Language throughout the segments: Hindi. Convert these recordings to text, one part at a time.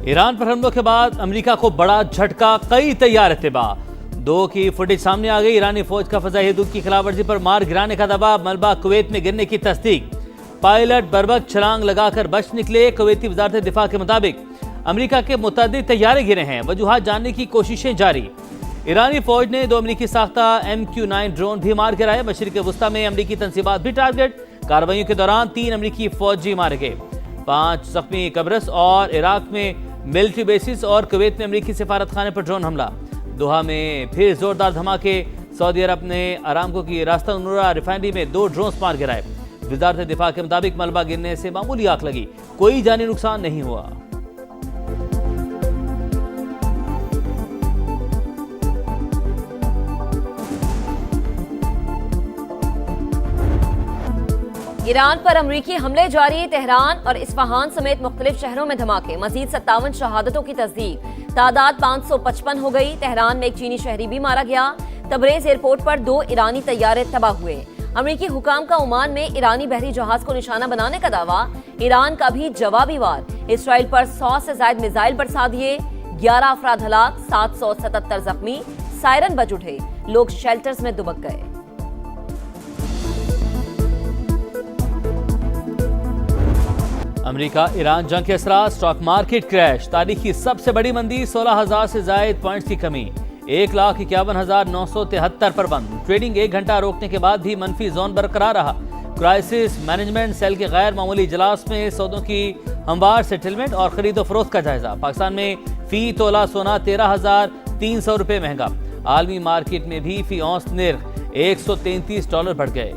ईरान पर हमलों के बाद अमेरिका को बड़ा झटका, कई तैयार इत्तिबा। 2 की फुटेज सामने आ गई। ईरानी फौज का फजाई हदूद की खिलाफवर्जी पर मार गिराने का दावा, मलबा कुवैत में गिरने की तस्दीक। पायलट बर्बक छलांग लगाकर बच निकले। कुवैती वजारत दिफा के मुताबिक अमेरिका के मुतअद्दिद तैयारे गिरे हैं, वजूहात जानने की कोशिशें जारी। ईरानी फौज ने 2 अमेरिकी साख्ता MQ-9 ड्रोन भी मार गिराए। मशरिक वस्ता में अमेरिकी तंसीबात भी टारगेट। कार्रवाइयों के दौरान 3 अमेरिकी फौजी मारे गए, 5 जख्मी। कब्रस और इराक में मिलिट्री बेसिस और कुवैत में अमेरिकी सिफारत खाने पर ड्रोन हमला। दोहा में फिर जोरदार धमाके। सऊदी अरब ने अरामको की रास्ता नूरा रिफाइनरी में 2 ड्रोन मार गिराए। वजारत दिफा के मुताबिक मलबा गिरने से मामूली आग लगी, कोई जानी नुकसान नहीं हुआ। ईरान पर अमरीकी हमले जारी। तेहरान और इस्फहान समेत मुख्तलिफ शहरों में धमाके। मजीद 57 शहादतों की तस्दीक, तादाद 555 हो गई। तेहरान में एक चीनी शहरी भी मारा गया। तबरेज एयरपोर्ट पर 2 ईरानी तैयारे तबाह हुए। अमरीकी हुकाम का ओमान में ईरानी बहरी जहाज को निशाना बनाने का दावा। ईरान का भी जवाबी वार। इसराइल पर 100 से ज्यादा मिसाइल बरसा दिए। 11 अफराद हलाक, 777 जख्मी। सायरन बज उठे, लोग शेल्टर्स में दुबक गए। अमेरिका ईरान जंग के असरात, स्टॉक मार्केट क्रैश। तारीखी सबसे बड़ी मंदी, 16,000 से जायद पॉइंट्स की कमी, 1,51,973 पर बंद। ट्रेडिंग 1 घंटा रोकने के बाद भी मनफी जोन बरकरार रहा। क्राइसिस मैनेजमेंट सेल के गैर मामूली इजलास में सौदों की हमवार सेटलमेंट और खरीदो फरोख्त का जायजा। पाकिस्तान में फी तोला सोना 13,300 रुपये महंगा। आलमी मार्केट में भी फी औंस निर्ख $133 बढ़ गए।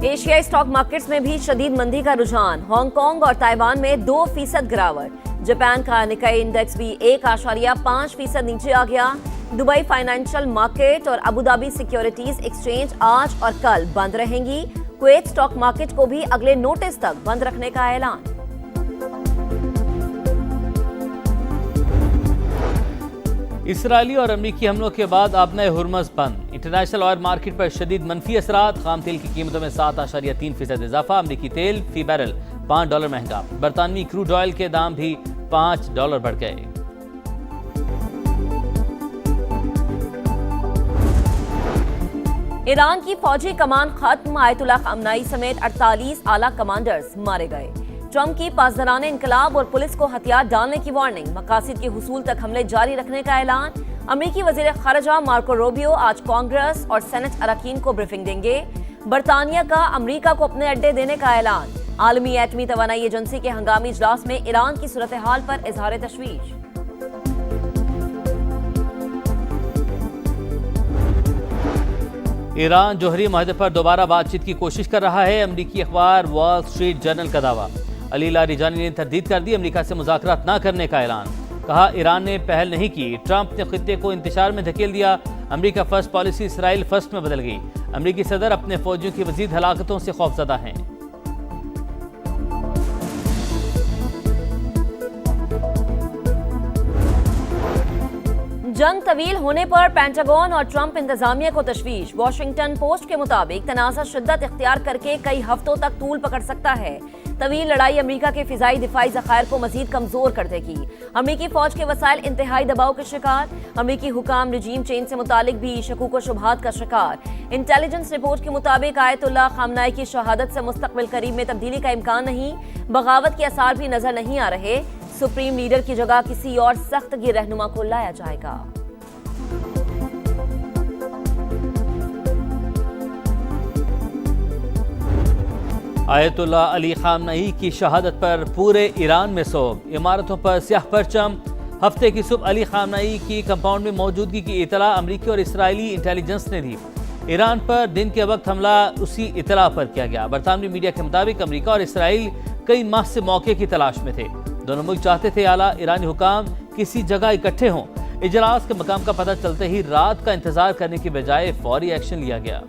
एशियाई स्टॉक मार्केट्स में भी शदीद मंदी का रुझान। हांगकांग और ताइवान में 2% गिरावट। जापान का निकाई इंडेक्स भी 1.5% नीचे आ गया। दुबई फाइनेंशियल मार्केट और अबू धाबी सिक्योरिटीज एक्सचेंज आज और कल बंद रहेंगी। कुवैत स्टॉक मार्केट को भी अगले नोटिस तक बंद रखने का ऐलान। इसराइली और अमरीकी हमलों के बाद आबना हुर्मुज़ बंद। इंटरनेशनल ऑयल मार्केट पर शदीद मनफी असरात। खाम तेल की कीमतों में 7.3% इजाफा। अमरीकी तेल फी बैरल $5 महंगा। बरतानवी क्रूड ऑयल के दाम भी $5 बढ़ गए। ईरान की फौजी कमान खत्म। आयतुल्लाह खामनाई समेत 48 आला कमांडर्स मारे गए। ट्रंप की पासदाराने इनकलाब और पुलिस को हथियार डालने की वार्निंग। मकासद के हुसूल तक हमले जारी रखने का ऐलान। अमरीकी वजीर खारजा मार्को रूबियो आज कांग्रेस और सेनेट अरकान को ब्रीफिंग देंगे। बरतानिया का अमरीका को अपने अड्डे देने का ऐलान। आलमी एटमी तवानाई एजेंसी के हंगामी इजलास में ईरान की सूरत हाल पर इजहार तशवीश। ईरान जोहरी माहदे पर दोबारा बातचीत की कोशिश कर रहा है। अमरीकी अखबार वॉल स्ट्रीट जर्नल का दावा। अली लारिजानी ने तरदीद कर दी। अमरीका से मुज़ाकरात न करने का ऐलान। कहा ईरान ने पहल नहीं की। ट्रंप ने खित्ते को इंतशार में धकेल दिया। अमरीका फर्स्ट पॉलिसी इसराइल फर्स्ट में बदल गई। अमरीकी सदर अपने फौजियों की मजीद हलाकतों से खौफजदा हैं। जंग तवील होने पर पेंटागन और ट्रंप इंतजामिया को तशवीश। वॉशिंगटन पोस्ट के मुताबिक तनाज़ा शिद्दत इख्तियार करके कई हफ्तों तक तूल पकड़ सकता है। तवील लड़ाई अमरीका के फिजाई दिफाई ज़खायर को मजीद कमजोर कर देगी। अमरीकी फौज के वसाइल इंतहाई दबाव के शिकार। अमरीकी हुकाम रजीम चेंज से मुतालिक भी शकूक व शुबहात का शिकार। इंटेलिजेंस रिपोर्ट के मुताबिक आयतुल्लाह खामनाई की शहादत से मुस्तकबिल करीब में तब्दीली का इम्कान नहीं। बगावत के आसार भी नजर नहीं आ रहे। सुप्रीम लीडर की जगह किसी और सख्त गिर रहनुमा को लाया जाएगा। आयतुल्लाह अली खामनई की शहादत पर पूरे ईरान में सोग। इमारतों पर स्याह परचम। हफ्ते की सुबह अली खामनई की कंपाउंड में मौजूदगी की इतला अमरीकी और इसराइली इंटेलिजेंस ने दी। ईरान पर दिन के वक्त हमला उसी इतला पर किया गया। बरतानवी मीडिया के मुताबिक अमरीका और इसराइल कई माह से मौके की तलाश में थे। दोनों मुल्क चाहते थे आला ईरानी हुकाम किसी जगह इकट्ठे हों। इजलास के मकाम का पता चलते ही रात का इंतजार करने की बजाय फौरी एक्शन लिया गया।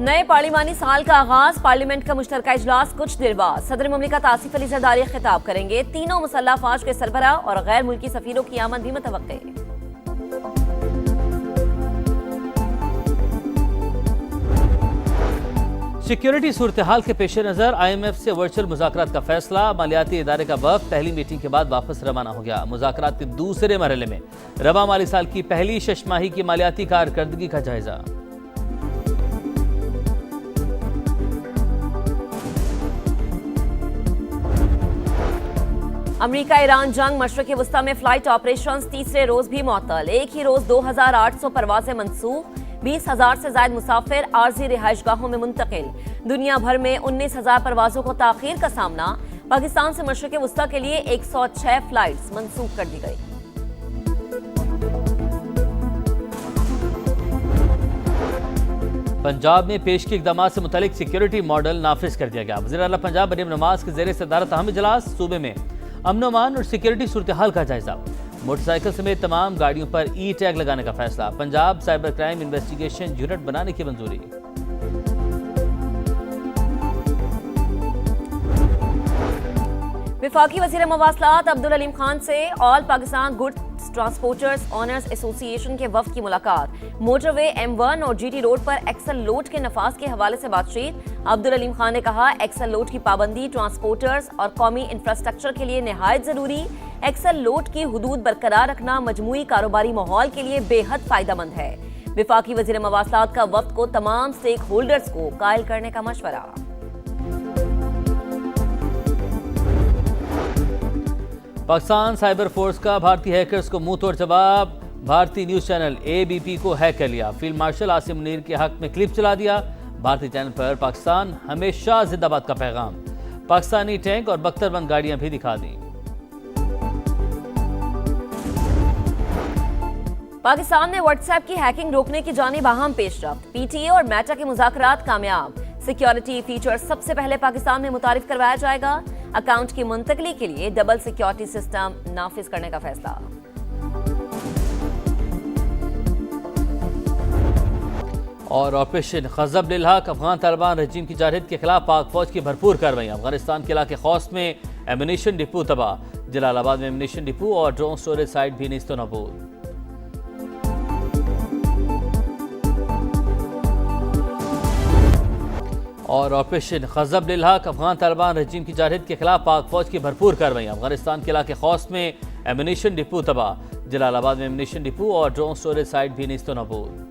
नए पार्लिमानी साल का आगाज। पार्लियामेंट का मुश्तरका इजलास कुछ देर बाद। सदर मुमलिकत आसिफ अली जरदारी खिताब करेंगे। तीनों मुसल्लह फौज के सरबराह और गैर मुल्की सफीरों की आमद भी मुतवक्के। सिक्योरिटी सूरत हाल के पेश नज़र IMF से वर्चुअल मुज़ाकरात का फैसला। मालियाती इदारे का वफ़द पहली मीटिंग के बाद वापस रवाना हो गया। मुज़ाकरात के दूसरे मरहले में रवा माली साल की पहली शशमाही की मालियाती कारकर्दगी का जायजा। अमेरिका ईरान जंग, मशरक़ वस्ता में फ्लाइट ऑपरेशंस तीसरे रोज भी मुअत्तल। एक ही रोज 2800 परवाजें मनसूख, 20,000 से ज्यादा मुसाफिर आर्जी रिहाइशगाहों में मुंतकिल। दुनिया भर में 19,000 परवाजों को ताखीर का सामना। पाकिस्तान से मशरक़ वस्ता के लिए 106 फ्लाइट्स मनसूख कर दी गई। पंजाब में पेशगी इक़दाम से मुतल्लिक सिक्योरिटी मॉडल नाफिज कर दिया गया। वज़ीर आला पंजाब मरियम नवाज के ज़ेर सदारत अहम इजलास। सूबे में अमन अमान और सिक्योरिटी सूरत हाल का जायजा। मोटरसाइकिल समेत तमाम गाड़ियों पर टैग लगाने का फैसला। Punjab cyber crime investigation unit बनाने की मंजूरी। वफाकी वज़ीर मवासलात अब्दुल अलीम खान से all Pakistan goods transporters owners association के वफ्द की मुलाकात। मोटरवे M1 और GT रोड पर एक्सल लोड के नफाज के हवाले से बातचीत। अब्दुल अलीम खान ने कहा, एक्सल लोड की पाबंदी ट्रांसपोर्टर्स और कौमी इंफ्रास्ट्रक्चर के लिए निहायत जरूरी। एक्सल लोड की हुदूद बरकरार रखना मजमूई कारोबारी माहौल के लिए बेहद फायदेमंद है। वफाकी वज़ीर मवासलात का वफ्द को तमाम स्टेक होल्डर्स को कायल करने का मशवरा। पाकिस्तान साइबर फोर्स का भारतीय हैकर्स को मुंह तोड़ जवाब। भारतीय न्यूज चैनल ABP को हैक कर लिया। फील्ड मार्शल आसिम मुनीर के हक में क्लिप चला दिया। भारतीय चैनल पर पाकिस्तान हमेशा जिंदाबाद का पैगाम। पाकिस्तानी टैंक और बख्तरबंद गाड़ियां भी दिखा दी। पाकिस्तान ने व्हाट्सएप की हैकिंग रोकने की जानिब अहम पेशरफ्त। PTA और मेटा के मुज़ाकरात कामयाब। सिक्योरिटी फीचर सबसे पहले पाकिस्तान में मुतारिफ करवाया जाएगा। अकाउंट की मुंतकली के लिए डबल सिक्योरिटी सिस्टम नाफिज करने का फैसला। और ऑपरेशन खज़ब लिल हक, अफगान तालिबान रजीम की जारहियत के खिलाफ पाक फौज की भरपूर कार्रवाई। अफगानिस्तान के इलाके खौस में एम्यूनिशन डिपो तबाह। जलालाबाद में एम्यूनिशन डिपो और ड्रोन स्टोरेज साइट भी नेस्तो नाबूद। और ऑपरेशन खज़ब लिल हक, अफगान तालिबान रजीम की जारहियत के खिलाफ पाक फौज की भरपूर कार्रवाई। अफगानिस्तान के इलाके खौस में एम्यूनिशन डिपो तबाह। जलालाबाद में एम्यूनिशन डिपो और ड्रोन स्टोरेज साइट भी नेस्तो नाबूद।